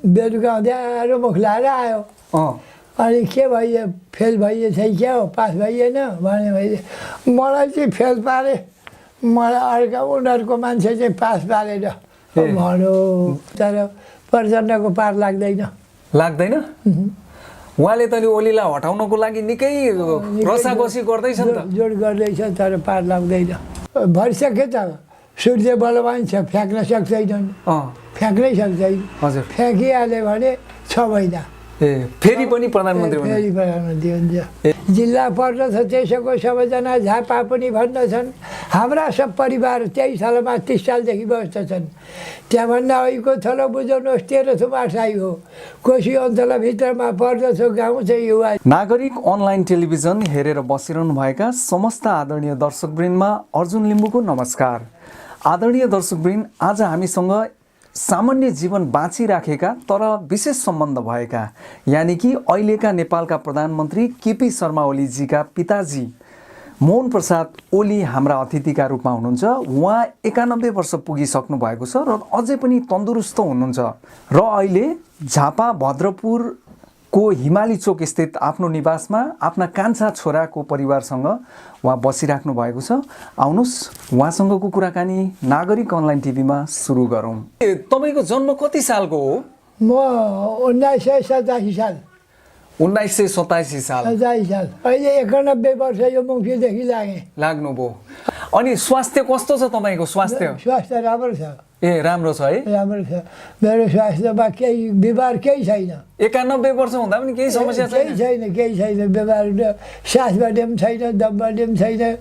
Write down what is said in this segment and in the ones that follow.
बेलुका अँध्यारो मुख लाएर आयो। अनि के भइयो, फेल भइएछ क्या हो, पास भइएन भने भइदियो। मलाई चाहिँ फेल पारे, मलाई अर्का उनीहरूको मान्छे चाहिँ पास पारेन भन्यो। तर प्रचण्डको पार लाग्दैन। लाग्दैन? उहाँले त ओलीलाई हटाउनको लागि निकै रसाकसी गर्दैछ नि त। जोड गर्दैछ तर पार लाग्दैन। भरिसक्यो त, सूर्य बलवान छ, फ्याँक्न सक्दैनन्। फ्याँक्नै सक्दैन। हजुर। फ्याँकिहाल्यो भने 6 महिना फेरि पनि प्रधानमन्त्री हुनुहुन्छ। फेरि प्रधानमन्त्री हुन्छ। जिल्ला पर्दछ त्यसको सबैजना झापा पनि भन्दछन्। हाम्रा सब परिवार 23 सालमा 30 सालदेखि बस्दछन्। त्यहाँभन्दा अहिलेको थलो बुझाउनुहोस् 13 थुमा साई हो। कोशी अञ्चलभित्रमा पर्दछ गाउँ चाहिँ युवा। नागरिक अनलाइन टेलिभिजन हेरेर बसिरहनुभएका समस्त आदरणीय दर्शकवृन्दमा अर्जुन लिम्बुको नमस्कार। आदरणीय दर्शकवृन्द, आज हामीसँग सामान्य जीवन बाँचिराखेका तर विशेष सम्बन्ध भएका यानि कि अहिलेका नेपालका प्रधानमन्त्री केपी शर्मा ओलीजीका पिताजी मोहन प्रसाद ओली हाम्रा अतिथिका रूपमा हुनुहुन्छ। उहाँ 91 वर्ष पुगिसक्नु भएको छ र अझै पनि तन्दुरुस्त हुनुहुन्छ र अहिले झापा भद्रपुरको हिमाली चोक स्थित आफ्नो निवासमा आफ्ना कान्छा छोराको परिवारसँग उहाँ बसिराख्नु भएको छ। आउनुहोस् उहाँसँगको कुराकानी नागरिक अनलाइन टिभीमा सुरु गरौँ। तपाईँको जन्म कति सालको हो? म 1987 साल। 1987 साल। 87 साल। अहिले 91 वर्ष यो मुखीदेखि लाग्नुभयो। अनि स्वास्थ्य कस्तो छ तपाईँको? स्वास्थ्य राम्रो छ। राम्रो छ है? राम्रो छ। मेरो स्वास्थ्यमा केही बिमार केही छैन। 91 वर्ष हुँदा पनि केही समस्या छैन? केही छैन बिमार। सासबाट पनि छैन, दमबाट पनि छैन,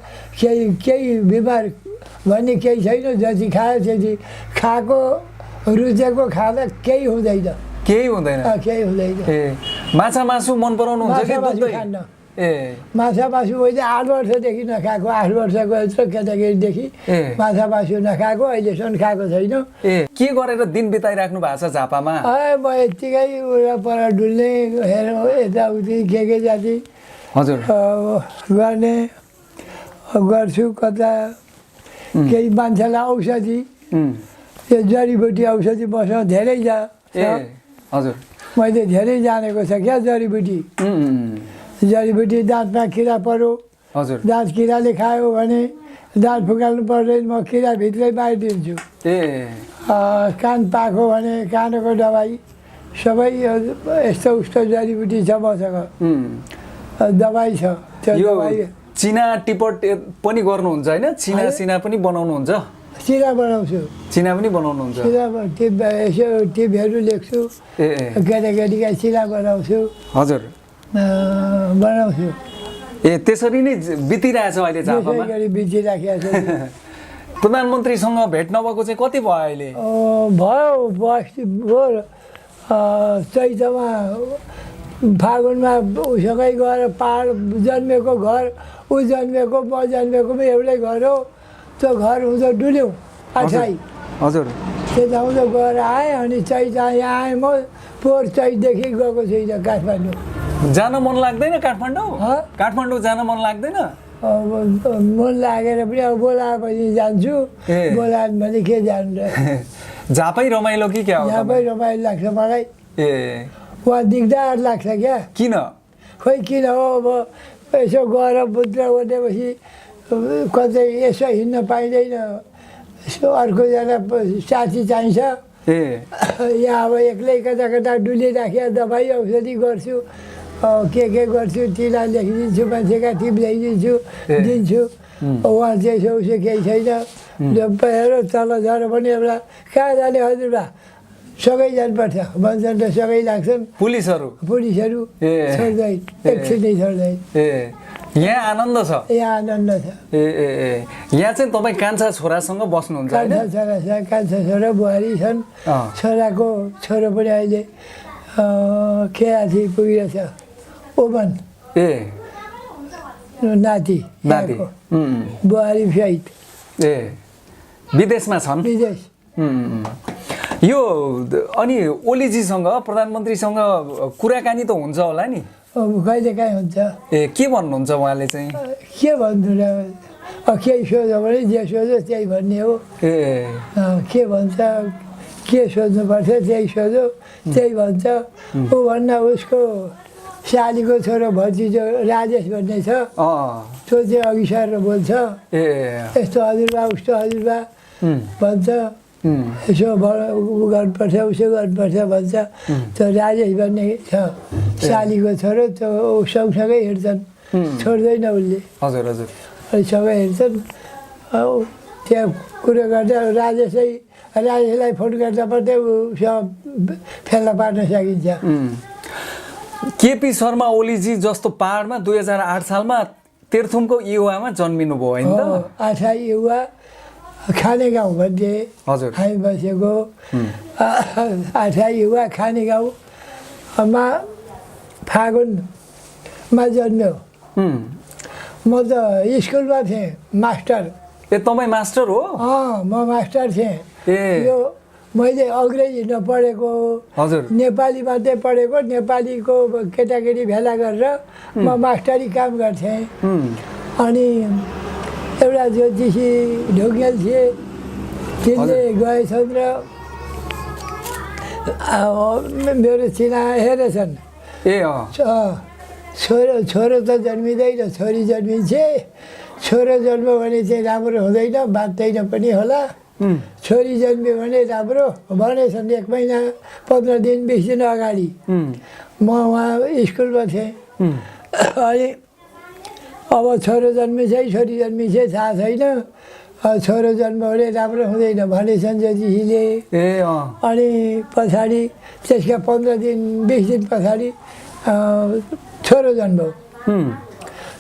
केही बिमार भन्ने केही छैन। जति खायो त्यति खाएको रुचेको खाँदा केही हुँदैन। केही हुँदैन? केही हुँदैन। माछा मासु मन पराउनुहुन्छ कि दुधै? माछा मासु मैले 8 वर्षदेखि नखाएको। 8 वर्षको यत्रो केटाकेटीदेखि माछा मासु नखाएको, अहिलेसम्म खाएको छैन। के गरेर दिन बिताइराख्नु भएको छ झापामा? म यत्तिकै वरपर डुल्ने, हेर्नु यताउति के जाति हजुर गर्ने गर्छु। कता केही मान्छेलाई औषधि, यो जडीबुटी औषधि मसँग धेरै हजुर मैले धेरै जानेको छ क्या। जडीबुटी दाँतमा किरा पर्यो, हजुर दाँत किराले खायो भने दाँत फुकाल्नु पर्दैन, म किरा भित्रै बारिदिन्छु। कान पाको भने कानको दबाई सबै यस्तो उस्तो जडीबुटी छ मसँग। दबाई छ। त्यो दबाई चिना टिपट पनि गर्नुहुन्छ होइन? सिना पनि बनाउनुहुन्छ? चिना बनाउँछु। चिना पनि बनाउनुहुन्छ? यसो टिपहरू लेख्छु, केटाकेटीका चिना बनाउँछु। हजुर बनाउँछु। त्यसरी नै बितिरहेछ अहिले झापामा? बितिराखेको छ। प्रधानमन्त्रीसँग भेट नभएको चाहिँ कति भयो अहिले? भयो चैतमा फागुनमा उसँगै गएर पहाड जन्मेको घर, ऊ जन्मेको म जन्मेकोमा एउटै घर हो। त्यो घर हुँदो डुल्यौँ अठाई। हजुर त्यता हुँदो गएर आएँ। अनि चैत यहाँ आएँ। म पोहोर चैतदेखि गएको छुइनँ काठमाडौँ। जान मन लाग्दैन काठमाडौँ? काठमाडौँ जान मन लाग्दैन? मन लागेर पनि अब बोलाएपछि जान्छु। बोलाएन भने के जानु र? झापै रमाइलो कि क्या हो? झापै रमाइलो लाग्छ मलाई। वहाँ दिगदार लाग्छ क्या। किन? खोइ किन हो। अब यसो गएर बुद्ध ओर्नेपछि कतै यसो हिँड्न पाइँदैन। अर्कोजना साथी चाहिन्छ। यहाँ अब एक्लै कता डुलिराखेर दबाई औषधि गर्छु, के गर्छु, तिला लेखिदिन्छु, मान्छेका टिप ल्याइदिन्छु, दिन्छु। उहाँ चाहिँ उसो केही छैन। हेर तल झर पनि एउटा कहाँ जाने हजुरबा? सँगै जानुपर्छ भन्छन् र सँगै लाग्छन्। पुलिसहरू छोड्दैन, एकछिनै छोड्दैन। यहाँ आनन्द छ? यहाँ आनन्द छ। यहाँ चाहिँ तपाईँ कान्छा छोरासँग बस्नुहुन्छ? कान्छा छोरा बुहारी छन्। छोराको छोरो पनि अहिले केराची पुगिरहेछ। ओमन नाति बुहारी सहित विदेशमा छन्? विदेश। यो अनि ओलीजीसँग प्रधानमन्त्रीसँग कुराकानी त हुन्छ होला नि? कहिले काहीँ हुन्छ। के भन्नुहुन्छ उहाँले चाहिँ? के भन्नु र, केही सोध्यो भने जे सोध्यो त्यही भन्ने हो। के भन्छ के सोध्नुपर्छ त्यही सोध्यो त्यही भन्छ ऊ भन्न उसको सालीको छोरो भतिजो राजेश भन्ने छ त्यो चाहिँ अघि सरेर बोल्छ यस्तो हजुरबा उस्तो हजुरबा भन्छ यसो उ गर्नुपर्छ उसो गर्नुपर्छ भन्छ त्यो राजेश भन्ने छ सालीको छोरो त्यो सँगसँगै हिँड्छन् छोड्दैन उसले हजुर हजुर अनि सँगै हिँड्छन् त्यहाँ कुरो गर्दा राजेशलाई फोन गर्दा मात्रै उसँग फेला पार्न सकिन्छ केपी शर्मा ओलीजी जस्तो पाहाडमा 2008 सालमा तेर्थुमको युवामा जन्मिनु भयो होइन त आठा युवा खाने गाउँ भन्थे हजुर हामी बसेको आठा युवा खाने गाउँमा फागुनमा जन्म्यो म त स्कुलमा थिएँ मास्टर तपाईँ मास्टर हो म मास्टर थिएँ यो मैले अङ्ग्रेजी नपढेको हजुर नेपाली मात्रै पढेको नेपालीको केटाकेटी भेला गरेर म मास्टरी काम गर्थेँ अनि एउटा ज्योतिषी ढुङ्गेल थिए तिनले गएछन् र मेरो चिना हेरेछन् छोरो त जन्मिँदैन छोरी जन्मिन्छ छोरो जन्म्यो भने चाहिँ राम्रो हुँदैन बाँच्दैन पनि होला छोरी जन्म्यो भने राम्रो भनेछन् 1 महिना 15 दिन 20 दिन अगाडि म उहाँ स्कुलमा थिएँ अनि अब छोरो जन्मिन्छ छोरी जन्मिन्छ थाहा छैन छोरो जन्म भने राम्रो हुँदैन भनेछन् ज्योतिषीले अनि पछाडि त्यसका 15 दिन 20 दिन पछाडि छोरो जन्म्यो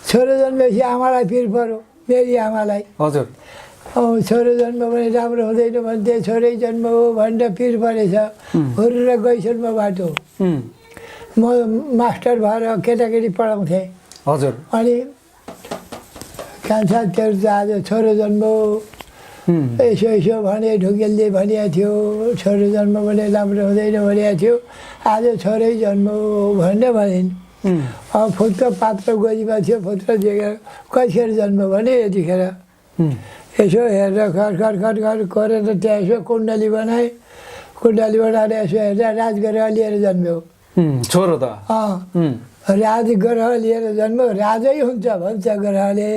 छोरो जन्मेपछि आमालाई पिर पर्यो मेरी आमालाई हजुर छोरो जन्म भने राम्रो हुँदैन भन्थे छोरै जन्म हो भनेर पिर परेछ हुर्र गइछन् म बाटो म मास्टर भएर केटाकेटी पढाउँथेँ हजुर अनि कान्छा तेरो त आज छोरो जन्म हो यसो भने ढुङ्गेलले भनेको थियो छोरो जन्म भने राम्रो हुँदैन भनेको थियो आज छोरै जन्म हो भनेर भनिन् अब फुत्क पात्र गोजीमा थियो फुत्क देखेर कतिखेर जन्म भने यतिखेर यसो हेरेर खर गरेर त्यहाँ यसो कुण्डली बनाएँ कुण्डली बनाएर यसो हेर्दा राजग्रह लिएर जन्म्यो छोरो त राजग्रह लिएर जन्म्यो राजै हुन्छ भन्छ ग्रहले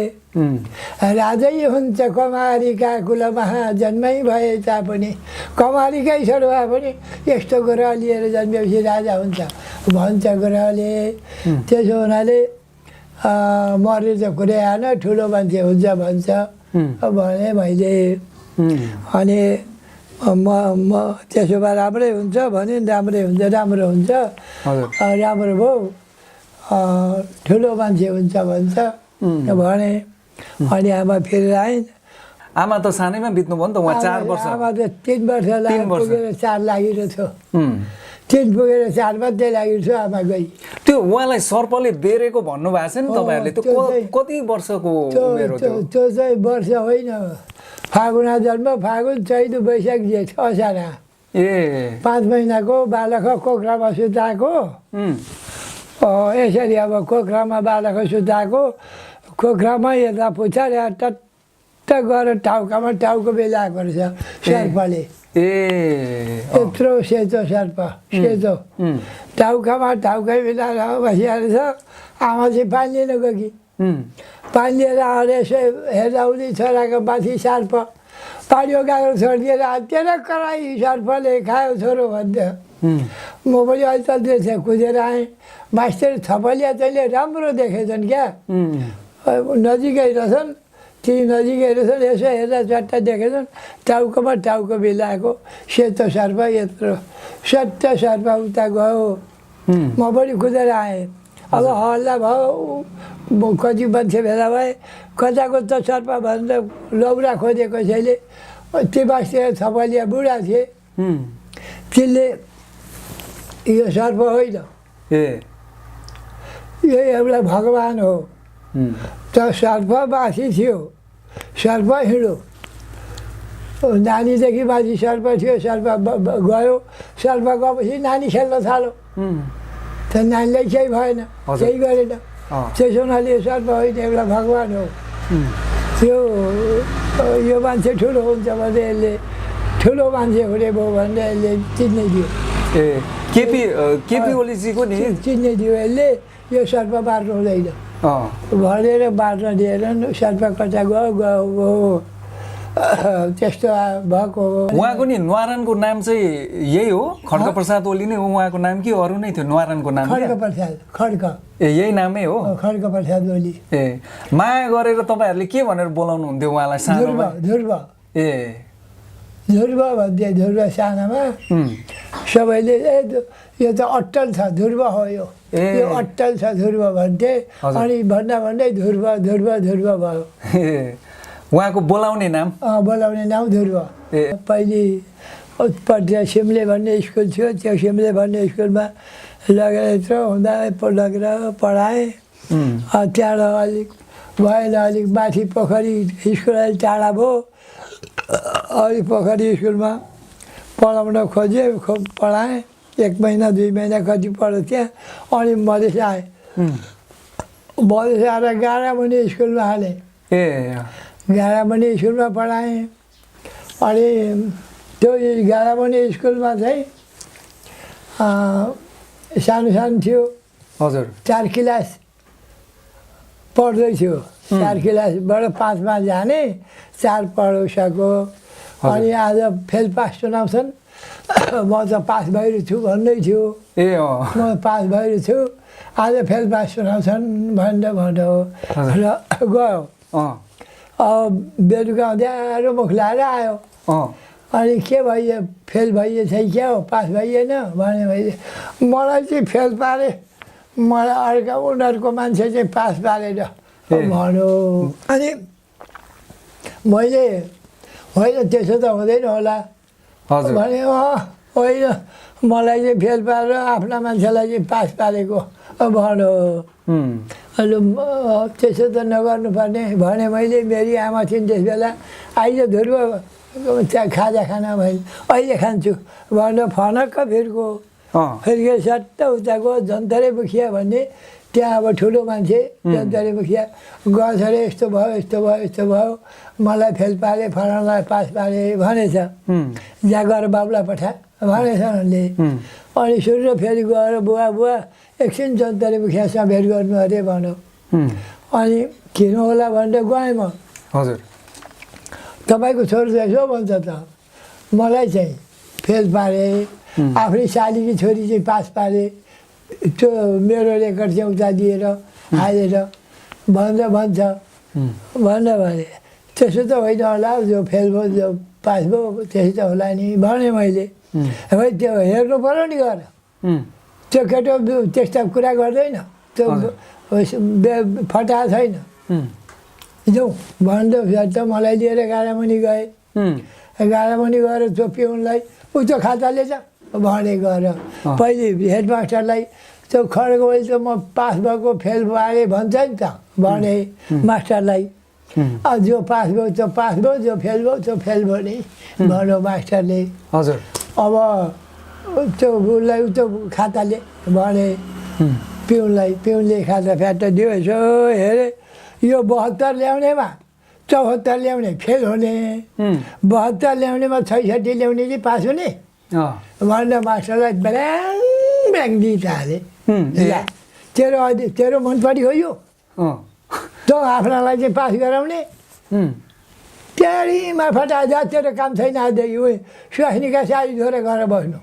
राजै हुन्छ कमारीका कुलमा जन्मै भए तापनि कमारीकै छोरो भए पनि यस्तो ग्रह लिएर जन्मेपछि राजा हुन्छ भन्छ ग्रहले त्यसो हुनाले मर्ने त कुरै आएन ठुलो मान्छे हुन्छ भन्छ भने मैले अनि म त्यसो भए राम्रै हुन्छ भने राम्रै हुन्छ राम्रो हुन्छ राम्रो भयो ठुलो मान्छे हुन्छ भन्छ भने अनि आमा फेरि आइन् आमा त सानैमा बित्नुभयो नि त उहाँ 4 वर्ष आमा त 3 वर्ष पुगेर 4 लागिरहेको थियो 3 पुगेर 4 मात्रै लागिरहेको थियो आमा गई त्यो उहाँलाई सर्पले बेरेको भन्नुभएको छ नि तपाईँहरूले त्यो कति वर्षको उमेर हो त्यो चाहिँ वर्ष होइन फागुनमा जन्म फागुन चैत वैशाख जेठ असार 5 महिनाको बालक कोक्रामा सुताएको यसरी अब कोक्रामा बालक सुताएको कोक्रामा यता पुछार टट्ट गएर टाउको बेलाएको रहेछ सर्पले यत्रो सेतो सर्प सेतो टाउकै बेलाएर बसिरहेको छ आमा चाहिँ पानी लिन गयो कि पानी लिएर आएर यसो हेर्दा उनी छोराको माथि सर्प पानी गएको छोडिदिएर तेरो कराई सर्पले खायो छोरो भन्थ्यो म पनि अहिले थिएँ कुदेर आएँ मास्टर थपलिया तैँले राम्रो देखेछन् क्या नजिकै रहेछन् ती नजिकै रहेछन् यसो हेर्दा चट्टा देखेछन् टाउकोमा टाउको मिलाएको सेतो सर्प यत्रो सट्ट सर्प उता गयो म पनि कुदेर आएँ अब हल्ला भयो कति मान्छे भेला भए कताको त सर्प भनेर लौरा खोजे कसैले त्यो मास्टर थपलिया बुढा थिए तिनले यो सर्प होइन यो एउटा भगवान् हो त सर्प माथि थियो सर्प हिँडो नानीदेखि माथि सर्प थियो सर्प गयो सर्प गएपछि नानी खेल्न थाल्यो त नानीलाई केही भएन केही गरेन त्यसो हुनाले सर्प होइन एउटा भगवान् हो यो मान्छे ठुलो हुन्छ भने यसले ठुलो मान्छे हुने भयो भने यसले चिन्ने दियो ए केपी ओलीजीको नि चिन्ने दियो यसले यो सर्प बार्नु हुँदैन भनेर बार्न दिएर सर्प कता गयो त्यस्तो भएको हो। उहाँको नि न्वारानको नाम चाहिँ यही हो, खड्गप्रसाद ओली नै हो उहाँको नाम कि अरू नै थियो न्वारानको नाम? खड्गप्रसाद, खड्ग ए यही नामै हो, खड्गप्रसाद ओली। ए माया गरेर तपाईँहरूले के भनेर बोलाउनु हुन्थ्यो उहाँलाई सानोमा? ध्रुव ए ध्रुव भन्थे, ध्रुव सानामा सबैले यो त अट्टल छ ध्रुव हो, यो अट्टल छ ध्रुव भन्थे। अनि भन्दा भन्दै ध्रुव ध्रुव ध्रुव भयो। उहाँको बोलाउने नाम? बोलाउने नाम ध्रुव। पहिले उत्पत्ति सिमले भन्ने स्कुल थियो, त्यो सिमले भन्ने स्कुलमा लगेर यत्रो हुँदा लगेर पढाएँ। त्यहाँबाट अलिक भएन, अलिक माथि पोखरी स्कुल अलिक टाढा भयो, अलिक पोखरी स्कुलमा पढाउन खोजेँ, पढाएँ। 1 महिना 2 महिना कति पढ्यो त्यहाँ। अनि मधेस आएँ, मधेस आएर गाडामुनि स्कुलमा हालेँ। गाडामुनि स्कुलमा पढाएँ। अनि त्यो गाडामुनि स्कुलमा चाहिँ सानो सानो थियो। हजुर 4 क्लास पढ्दै थियो। 4 क्लासबाट 5मा जाने, 4 पढ्नु सको। अनि आज फेल पास सुनाउँछन्, म त पास भइरहेको छु भन्दै थियो। म पास भइरहेको छु, आज फेल पास सुनाउँछन् भनेर भन्यो र गयो। बेलुका अँध्यारो मुख लाएर आयो। अनि के भइयो, फेल भइएछ क्या हो, पास भइएन भने मैले मलाई चाहिँ फेल पारे, मलाई अर्का उनीहरूको मान्छे चाहिँ पास पारेर भन्यो। अनि मैले होइन त्यसो त हुँदैन होला भने, होइन मलाई चाहिँ फेल पारेर आफ्ना मान्छेलाई चाहिँ पास पारेको भन्यो। अनि त्यसो त नगर्नुपर्ने भने मैले। मेरी आमा थिइन् त्यस बेला, आइज ध्रुव त्यहाँ खाजा खान मैले अहिले खान्छु भनेर फनक्क फिर्को। फिर्केर सट्ट उता गयो जन्तरे मुखिया भन्ने, त्यहाँ अब ठुलो मान्छे जन्तरे मुखिया गछ अरे, यस्तो भयो यस्तो भयो यस्तो भयो, मलाई फेल पारे, फलानालाई पास पारे भनेछ, जहाँ गएर बाबुलाई पठा भनेछ उनले। अनि सुरु फेरि गएर बुवा बुवा एकछिन जन्तरे मुखियासँग भेट गर्नु अरे भन्यो। अनि किन होला भनेर गएँ म। हजुर तपाईँको छोरो यसो भन्छ त, मलाई चाहिँ फेल पारे, आफ्नै सालीकी छोरी चाहिँ पास पारे, त्यो मेरो रेकर्ड चाहिँ उता दिएर हालेर भनेर भन्छ भनेर भने। त्यसो त होइन होला, जो फेल भयो जो पास भयो त्यसो त होला नि भने मैले। है त्यो हेर्नु पऱ्यो नि गएर, त्यो केटो त्यस्ता कुरा गर्दैन, त्यो फटाएको छैन। जाउँ भनेर त मलाई लिएर गाडामुनि गएँ। गाडामुनि गएर त्यो पिउनलाई उतो खाता लेख भने गएर पहिले हेडमास्टरलाई त्यो खड्ग मैले त म पास भएको फेल भए भन्छ नि त भने मास्टरलाई। जो पास भयो त्यो पास भयो, जो फेल भयो त्यो फेल भयो नि भन्यो मास्टरले। हजुर अब त्यो उसलाई त्यो खाताले भने पिउनलाई, पिउनले खाता फ्याट दियो। यसो हेरेँ, यो 72 ल्याउनेमा 74 ल्याउने फेल हुने, 72 ल्याउनेमा 66 ल्याउने चाहिँ पास हुने भनेर मास्टरलाई ब्याङ ब्याङ दिइहाले। तेरो मनपरी हो यो, तँ आफ्नालाई चाहिँ पास गराउने, त्यारीमा फटाजा तेरो काम छैन, आज यो स्वास्नीका सारी धोएर गएर बस्नु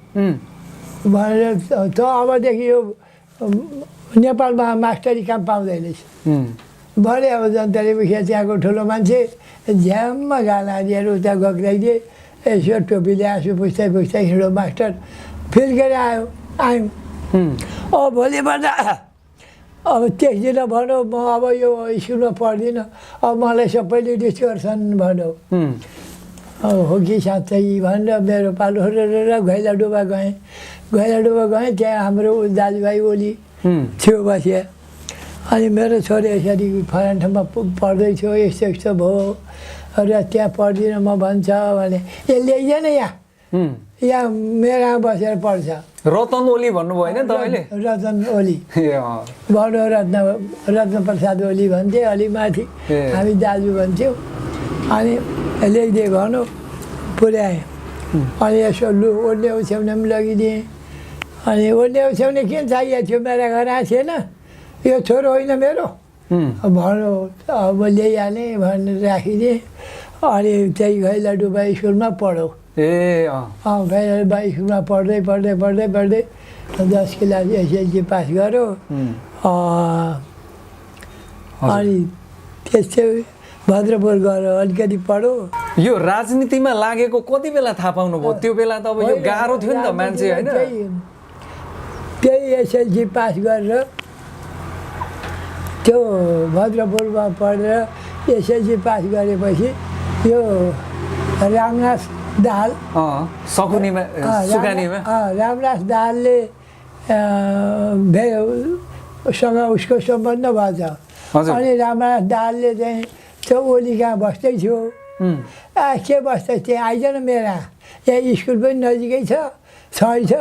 भनेर। त अबदेखि यो नेपालमा मास्टरी काम पाउँदैनस् भने। अब जन्तरी मुखिया त्यहाँको ठुलो मान्छे झ्याममा गाला दिएर उता गक्राइदिए। यसो टोपीले आँसु पुस्दै पुस्दै हिँडो मास्टर फिर्केर आयौँ। अब भोलिपल्ट अब त्यस दिन भनौँ म अब यो स्कुलमा पढ्दिनँ, अब मलाई सबैले डिस गर्छन् भन्यो। हो कि साँच्चै भनेर मेरो पालो र घैलाडुबा गएँ। घैलाडुबा गएँ, त्यहाँ हाम्रो दाजुभाइ ओली थियो बसिया। अनि मेरो छोरी यसरी फलान ठाउँमा पढ्दै थियो, यस्तो यस्तो भयो र त्यहाँ पढ्दिनँ म भन्छ भने, ए ल्याइदेन यहाँ मेरा बसेर पढ्छ। रतन ओली भन्नुभयो होइन तपाईँले? रतन ओली भन्यो, रत्न प्रसाद ओली भन्थे, अलि माथि हामी दाजु भन्थ्यौँ। अनि ल्याइदिए भन्यो, पुर्याएँ। अनि यसो लु ओड्ने ओछ्याउने पनि लगिदिएँ अनि ओड्ने ओछ्याउने किन चाहिएको थियो मेरा घर आएको थिएन यो छोरो होइन मेरो भन्नु अब ल्याइहालेँ भनेर राखिदिएँ अनि त्यही घैला डुबा स्कुलमा पढौ घैला डुबा स्कुलमा पढ्दै पढ्दै पढ्दै पढ्दै 10 क्लास एसएलसी पास गऱ्यो अनि त्यस्तै भद्रपुर गएर अलिकति पढो यो राजनीतिमा लागेको कति बेला थाहा पाउनुभयो त्यो बेला त अब यो गाह्रो थियो नि त मान्छे होइन त्यही एसएलसी पास गरेर त्यो भद्रपुरमा पढेर एसएलसी पास गरेपछि यो रामनाथ दाहाल सकुनीमा सुकानीमा रामनाथ दाहालले सँग उसको सम्बन्ध भएछ अनि रामनाथ दाहालले चाहिँ त्यो ओली कहाँ बस्दै थियो के बस्दै त्यहाँ आइज न मेरा यहाँ स्कुल पनि नजिकै छ छ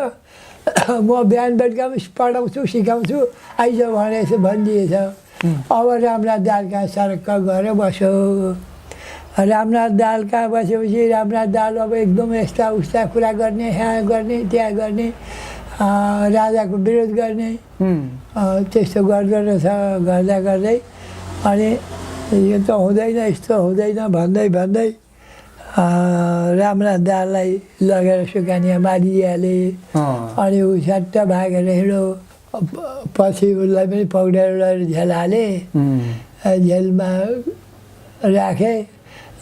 म बिहान बेलुका पनि पढाउँछु सिकाउँछु आइज भनेर भनिदिएछ अब रामनाथ दाहाल कहाँ सरक्क गएर बस्यो रामनाथ दाहाल कहाँ बसेपछि रामनाथ दाहाल अब एकदम यस्ता उस्ता कुरा गर्ने यहाँ गर्ने त्यहाँ गर्ने राजाको विरोध गर्ने त्यस्तो गर्दो रहेछ गर्दा गर्दै अनि यो त हुँदैन यस्तो हुँदैन भन्दै भन्दै रामनाथ दाहाललाई लगेर सुकानिया मारिदिइहाले अनि ऊ सट्ट भागेर हिँड्यो पछि उसलाई पनि पक्रेर लगेर झेल हाले झेलमा राखे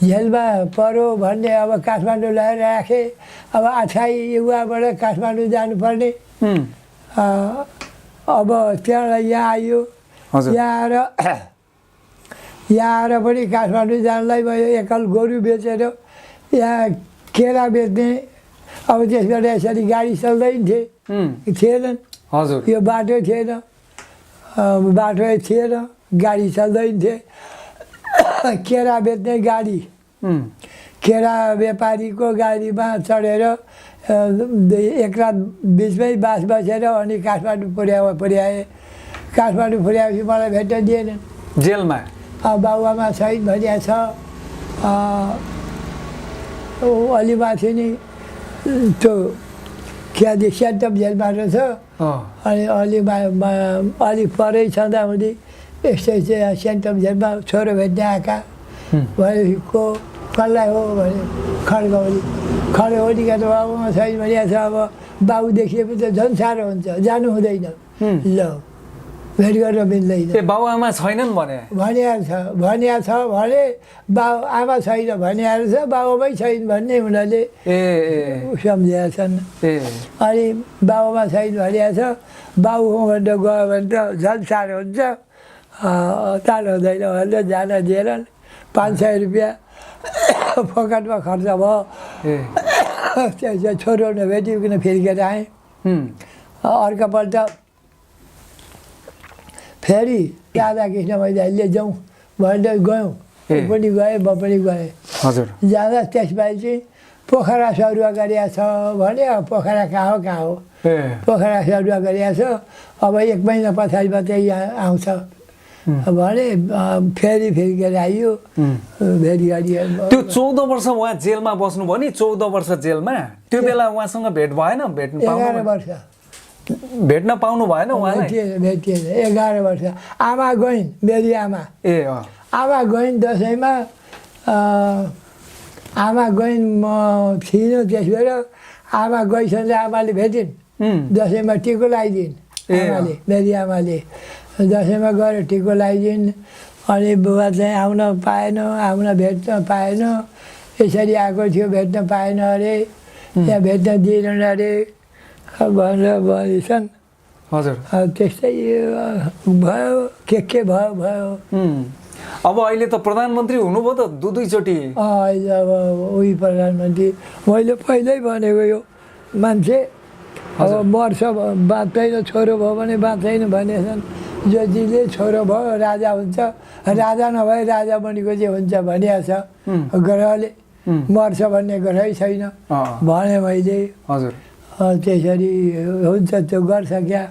झेलमा पऱ्यो भन्ने अब काठमाडौँ लगेर राखे अब आछाई युवाबाट काठमाडौँ जानुपर्ने अब त्यहाँबाट यहाँ आइयो यहाँ आएर पनि काठमाडौँ जानलाई भयो एकल गोरु बेचेर यहाँ केरा बेच्ने अब त्यसबाट यसरी गाडी चल्दैन थिएनन् हजुर यो बाटो थिएन बाटो थिएन गाडी चल्दैन थिए केरा बेच्ने गाडी केरा व्यापारीको गाडीमा चढेर एक रात बिचमै बास बसेर अनि काठमाडौँ पुर्याएँ काठमाडौँ पुर्याएपछि मलाई भेट्न दिएनन् जेलमा बाबुआमा शहीद भनिएको छ अलि माथि नि त्यो क्यादी सेन्टअप जेलमा रहेछ अनि अलि परै छँदाहुँदी यस्तै चाहिँ सेन्टअप जेलमा छोरो भेट्ने आएका भनेपछि कसलाई हो भने खड्गौलीका त बाबुमा शहीद भनिएको छ अब बाबु देखिएपछि त झन् साह्रो हुन्छ जानु हुँदैन ल भेट गर्न मिल्दैन बाबुआमा छैनन् भनिएको छ भने बाबु आमा छैन भनिएको छ बाबुमै छैन भन्ने उनीहरूले सम्झेका छन् अनि बाबुमा छैन भनिएको छ बाबु भनेर गयो भने त झन् साह्रो हुन्छ टाढो हुँदैन भनेर जान दिएनन् 500 रुपियाँ फोकटमा खर्च भयो त्यसो छोरो नभेटिकन फिर्केर आएँ अर्कोपल्ट फेरि राधाकृष्ण मैदानले जाउँ भनेर गयौँ ऊ पनि गएँ म पनि गएँ जाँदा त्यसपछि चाहिँ पोखरा सरुवा गरिएको छ भने पोखरा कहाँ हो पोखरा सरुवा गरिएको छ अब 1 महिना पछाडि मात्रै यहाँ आउँछ भने फेरि फिर्केर आइयो भेट गरियो त्यो 14 वर्ष उहाँ जेलमा बस्नुभयो नि 14 वर्ष जेलमा त्यो बेला उहाँसँग भेट भएन 11 वर्ष भेट्न पाउनु भएन उहाँलाई भेटिएन 11 वर्ष आमा गइन् मेरी आमा आमा गइन् दसैँमा आमा गइन् म थिइनँ त्यसबेर आमा गइसकेर आमाले भेटिन् दसैँमा टिको लगाइदिन् आमाले मेरी आमाले दसैँमा गएर टिको लगाइदिन् अनि बुबा चाहिँ आउन पाएन भेट्न पाएन यसरी आएको थियो भेट्न पाएन अरे यहाँ भेट्न दिएनन् अरे भनेर भनेछन् हजुर त्यस्तै भयो के भयो अब अहिले त प्रधानमन्त्री हुनुभयो त दुईचोटि अहिले अब उही प्रधानमन्त्री मैले पहिल्यै भनेको यो मान्छे अब मर्छ बाँच्दैन छोरो भयो भने बाँच्दैन भनेछन् ज्योतिले छोरो भयो राजा हुन्छ राजा नभए राजा बनेको चाहिँ हुन्छ भनिएको छ ग्रहले मर्छ भन्ने ग्रहै छैन भने मैले हजुर त्यसरी हुन्छ त्यो गर्छ क्या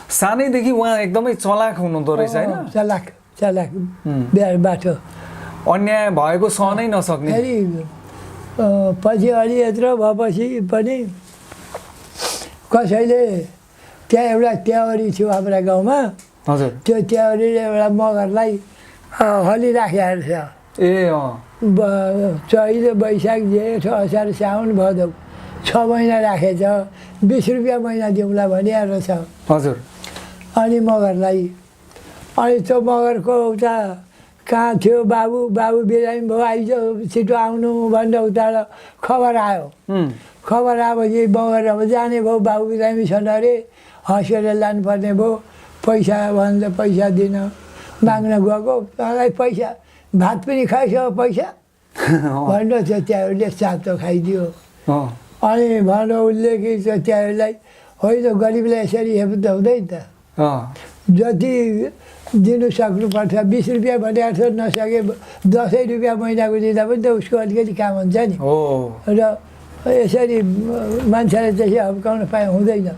सानैदेखि उहाँ एकदमै चलाक हुनुहुँदो रहेछ होइन चलाक बाटो अन्याय भएको सहनै नसक्ने फेरि पछि अलि यत्रो भएपछि पनि कसैले त्यहाँ एउटा ट्याउरी थियो हाम्रा गाउँमा हजुर त्यो ट्याउरीले एउटा मगरलाई हलिराखेको छ ए चैत वैशाख जेठ असार साउन भदौ 6 महिना राखेछ 20 रुपियाँ महिना दिउँला भनिहाल्नु छ हजुर अनि मगरलाई अनि त्यो मगरको उता कहाँ थियो बाबु बाबु बिरामी भयो आइज छिटो आउनु भनेर उता खबर आयो खबर आएपछि मगर अब जाने भयो बाबु बिरामी छन् अरे हस्पिटल लानुपर्ने भयो पैसा भन्दा पैसा दिन माग्न गएको मलाई पैसा भात पनि खाइसक्यो पैसा भनेर त्यो त्याउरीले चाप्टो खाइदियो अनि भन उसले कि त्यो त्याउरीलाई होइन गरिबलाई यसरी हेर्नु त हुँदैन त जति दिनु सक्नुपर्छ 20 रुपियाँ भनेको थियो नसके 10 रुपियाँ महिनाको दिँदा पनि त उसको अलिकति काम हुन्छ नि र यसरी मान्छेलाई त्यसै हप्काउन पाए हुँदैन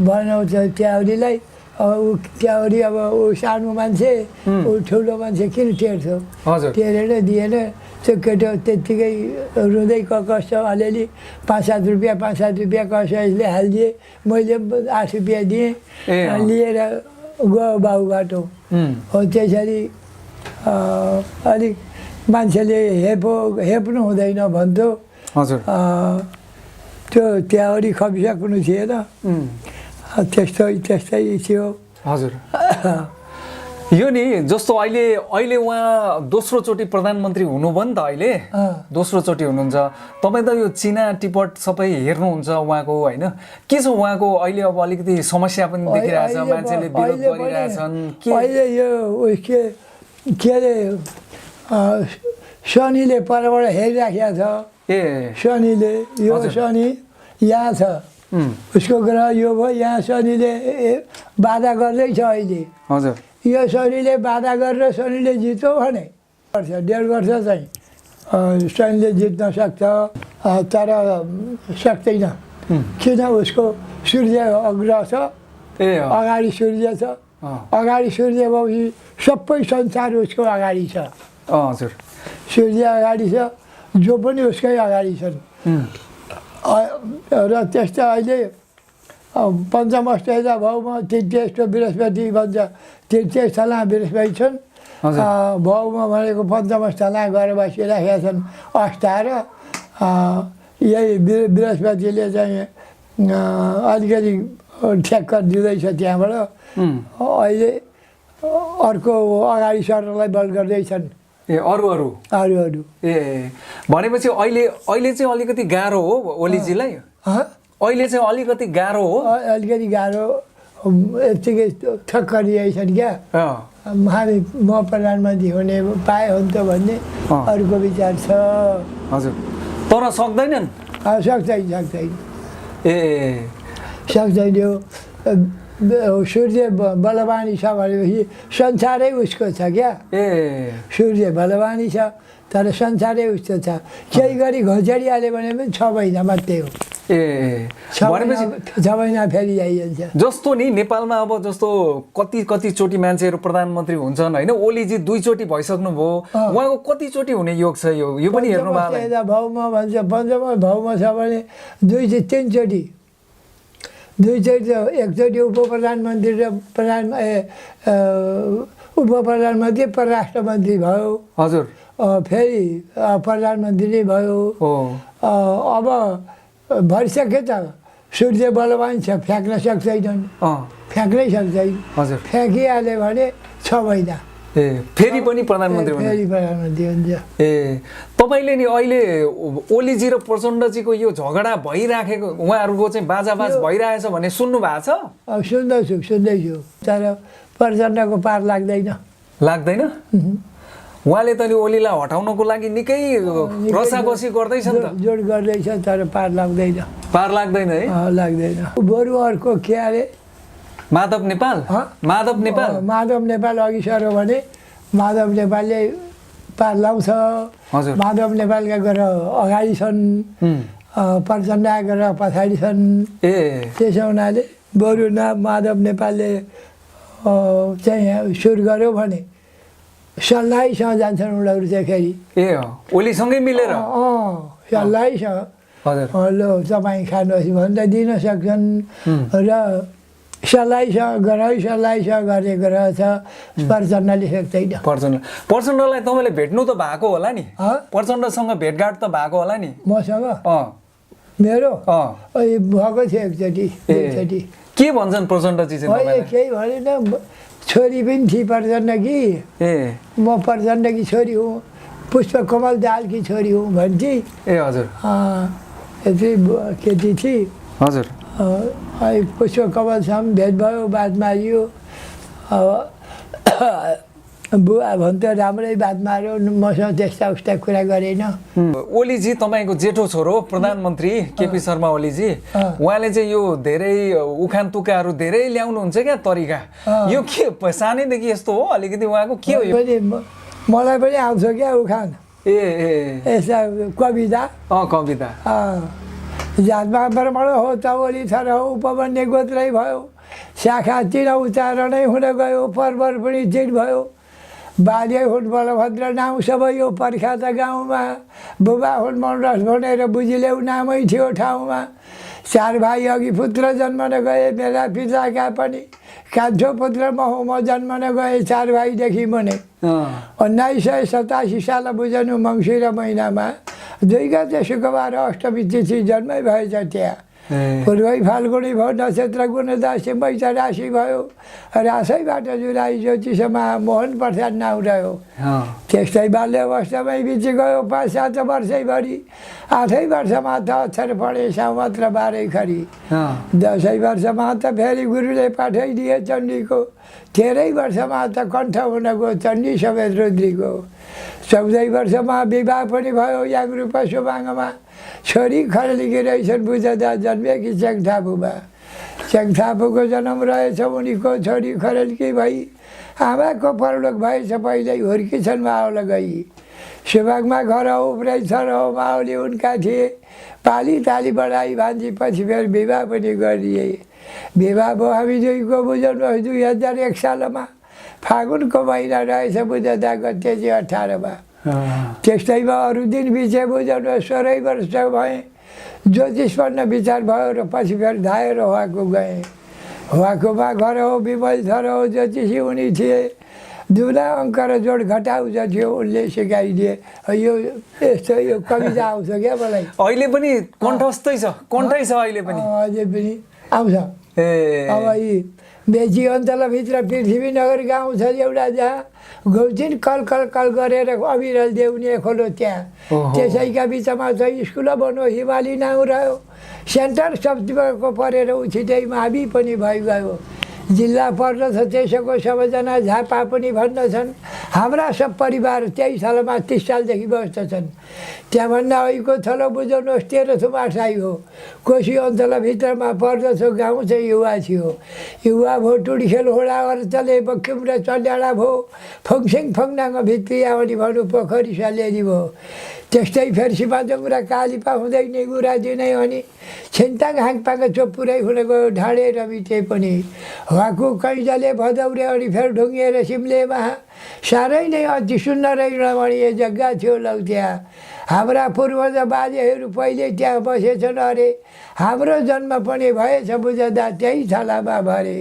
भनौँ त त्याउरीलाई अब ऊ त्याउरी अब ऊ सानो मान्छे ऊ ठुलो मान्छे किन टेर्छौ टेरेर दिएन त्यो केटो त्यत्तिकै रुँदै कस्तो अलिअलि 5-7 रुपियाँ 5-7 रुपियाँ कसैले हालिदिए मैले 8 रुपियाँ दिएँ लिएर गयो बाबु बाटो हो त्यसरी अलिक मान्छेले हेप्नु हुँदैन भन्थ्यो त्यो त्याउरी खपिसक्नु थिएन त्यस्तै थियो हजुर यो नि जस्तो अहिले उहाँ दोस्रोचोटि प्रधानमन्त्री हुनुभयो नि त अहिले दोस्रोचोटि हुनुहुन्छ तपाईँ त यो चिना टिपट सबै हेर्नुहुन्छ उहाँको होइन के छ उहाँको अहिले अब अलिकति समस्या पनि देखिरहेछ मान्छेले विरोध गरिरहेछन् अहिले यो के अरे शनिले परबाट हेरिराखेको छ शनिले यो शनि यहाँ छ उसको ग्रह यो भयो यहाँ शनिले बाधा गर्दैछ अहिले हजुर यो शनिले बाधा गरेर शनिले जित्यो भने 1.5 वर्ष चाहिँ शनिले जित्न सक्छ तर सक्दैन किन उसको सूर्य अग्रह छ अगाडि सूर्य छ अगाडि सूर्य भएपछि सबै संसार उसको अगाडि छ हजुर सूर्य अगाडि छ जो पनि उसकै अगाडि छन् र त्यस्तै अहिले पञ्चम अष्टजा भाउमा तृतीय बृहस्पति भन्छ तृतीय स्थला बृहस्पति छन् भाउमा भनेको पञ्चम स्थला गएर बसिराखेका छन् अष्टा र यही बृहस्पतिले चाहिँ अलिकति ठ्याक्कर दिँदैछ त्यहाँबाट अहिले अर्को अगाडि सर्नलाई बल गर्दैछन् अरू ए भनेपछि अहिले चाहिँ अलिकति गाह्रो हो ओलीजीलाई अहिले चाहिँ अलिकति गाह्रो हो अलिकति गाह्रो यतिकै ठक्कर दिएछन् क्या हामी म प्रधानमन्त्री हुने पाए हुन्थ्यो भन्ने अरूको विचार छ हजुर तर सक्दैनन् सक्दैन ए सक्दैन यो सूर्य बलवानी छ भनेपछि संसारै उसको छ क्या सूर्य बलवानी छ तर संसारै उसको छ केही गरी घोचडिहाल्यो भने पनि 6 महिना मात्रै हो 6 महिना फेरि आइन्छ जस्तो नि नेपालमा अब जस्तो कतिचोटि मान्छेहरू प्रधानमन्त्री हुन्छन् होइन ओलीजी 2 चोटि भइसक्नु भयो उहाँको कतिचोटि हुने योग छ यो पनि हेर्नु भएको भाउमा भन्छ पञ्चम भाउमा छ भने 2-3 चोटि एकचोटि उप प्रधानमन्त्री र उप प्रधानमन्त्री परराष्ट्र मन्त्री भयो हजुर फेरि प्रधानमन्त्री भयो अब भइसक्यो त सूर्य बलवान छ फ्याँक्न सक्दैनन् फ्याँक्नै सक्दैन हजुर फ्याँकिहाल्यो भने 6 महिना फेरि पनि प्रधानमन्त्री हुन्छ तपाईँले नि अहिले ओलीजी र प्रचण्डजीको यो झगडा भइराखेको उहाँहरूको चाहिँ बाजाबाज भइरहेछ भन्ने सुन्नु भएको छ सुन्दैछु तर प्रचण्डको पार लाग्दैन उहाँले त नि ओलीलाई हटाउनको लागि निकै रसाकसी गर्दैछ नि त जोड गर्दैछ तर पार लाग्दैन है लाग्दैन बरु अर्को के अरे माधव नेपाल अघि सर्यो भने माधव नेपालले पार लाउँछ माधव नेपालका गएर अगाडि छन् प्रचण्ड गएर पछाडि छन् त्यसो हुनाले बरु माधव नेपालले चाहिँ सुरु गर्यो भने सल्लाहैसँग जान्छन् उनीहरू चाहिँ फेरि ओलीसँगै मिलेर सल्लाह छ हजुर ल तपाईँ खानुहोस् भन्दा दिन सक्छन् र सल्लाहसँग गरेको रहेछ प्रचण्डले सक्दैन प्रचण्डलाई तपाईँले भेट्नु त भएको होला नि प्रचण्डसँग भेटघाट त भएको होला नि मसँग मेरो भएको थियो एकचोटि के भन्छन् प्रचण्डजी चाहिँ केही भनेन छोरी पनि थिए प्रचण्ड कि म प्रचण्डकी छोरी हुँ पुष्प कमल दालकी छोरी हुँ भन्थे ए हजुर यति केटी थिए हजुर पुष्प कमलसँग भेट भयो बात मारियो बुवा भन्थ्यो राम्रै बात मार्यो मसँग त्यस्ता उस्ता कुरा गरेन ओलीजी तपाईँको जेठो छोरो प्रधानमन्त्री केपी शर्मा ओलीजी उहाँले चाहिँ यो धेरै उखान तुक्काहरू धेरै ल्याउनुहुन्छ क्या तरिका यो के सानैदेखि यस्तो हो अलिकति उहाँको के हो मलाई पनि आउँछ क्या उखान यस्ता कविता कविता जातमा ब्राह्मण हो त ओली थर हो उपवन्य गोत्रै भयो शाखा चिर उच्चारणै हुन गयो पर्वर पनि चिर भयो बाल्य हुन् बलभद्र नाउँ सबै यो पर्खा त गाउँमा बुबा हुन् मनरस भनेर बुझिल्याउ नामै थियो ठाउँमा चार भाइ अघि पुत्र जन्मन गए मेरा पिताका पनि कान्छो पुत्र म हो म जन्मन गए चार भाइदेखि मुने 1987 साल बुझनु मङ्सिर महिनामा 2 गते शुक्रबार अष्टमी तिथि जन्मै भएछ त्यहाँ पूर्वै फाल्गुनी भयो नक्षत्र गुणदासी मैत राशि भयो रासैबाट जुलाई ज्योतिषमा मोहन प्रसाद नाउँ रह्यो त्यस्तै बाल्य अवस्थामै बिति गयो 5-7 वर्षैभरि 8 वर्षमा त अक्षर पढे साउमात्र 12 खरी 10 वर्षमा त फेरि गुरुले पठाइदिए चण्डीको 13 वर्षमा त कण्ठ हुन गयो चण्डी समेत रुद्रीको 14 वर्षमा विवाह पनि भयो याग्रु पशुबाङमा छोरी खरेलीकी रहेछन् बुझ्दा जन्मेकी चेङथापुमा चेङथापुको जन्म रहेछ उनीको छोरी खरेलकी भई आमाको परलोक भएछ पहिल्यै हुर्किछन् माओल गई सुभागमा घर हो उब्रै छर हो माओली उनका थिए पाली ताली बढाई भान्जी पछि फेरि विवाह पनि गरिए विवाह भयो हामी दुईको बुझ्नु 2001 सालमा फागुनको महिना रहेछ बुझ्दा गते 18मा त्यस्तैमा अरू दिन पछि बुझ्नु 16 वर्ष भएँ ज्योतिष पढ्न विचार भयो र पछि फेरि धाएर हुवाको गएँ हुवाकोमा घर हो विमल थर हो ज्योतिषी उनी थिए दुला अङ्क र जोड घटाउ थियो उनले सिकाइदिए यो यस्तो यो कविता आउँछ क्या मलाई अहिले पनि कण्ठस्थै छ कण्ठै छ अहिले पनि अझै पनि आउँछ अब यी बेची अञ्चलभित्र पृथ्वीनगर गाउँ छ एउटा जहाँ गौचिन कल कल कल गरेर अविरल देउनी खोलो त्यहाँ त्यसैका बिचमा चाहिँ स्कुल बन्यो हिमाली नाउँ रह्यो सेन्टर सब्जीको परेर उछिटै मावि पनि भइगयो जिल्ला पर्दछ त्यसको सबैजना झापा पनि भन्दछन् हाम्रा सब परिवार त्यही सालमा 30 सालदेखि बस्दछन् त्यहाँभन्दा अहिलेको थलो बुझाउनुहोस् 13 थुमा साई हो कोशी अञ्चलभित्रमा पर्दछ गाउँ चाहिँ युवा थियो युवा भो टुडी खेल होडा अर्चले बक्युम र चल्याडा भो फङसिङ फङनाङ भित्री आवनी भनु पोखरी सलेरी भो त्यस्तै फेरि सिमाजोङ र कालिपा हुँदै निगुरा दिनै अनि छिन्ताङ हाङपाङ चोपुरै हुन गयो ढाडे रमिते पनि हाकु कैजले भदौरे अनि फेरि ढुङ्गिएर सिमलेमा साह्रै नै अति सुन्दरै रमणीय जग्गा थियो लौ त्यहाँ हाम्रा पूर्वज बाजेहरू पहिले त्यहाँ बसेछन् अरे हाम्रो जन्म पनि भएछ बुझ्दा त्यही थलामा भरे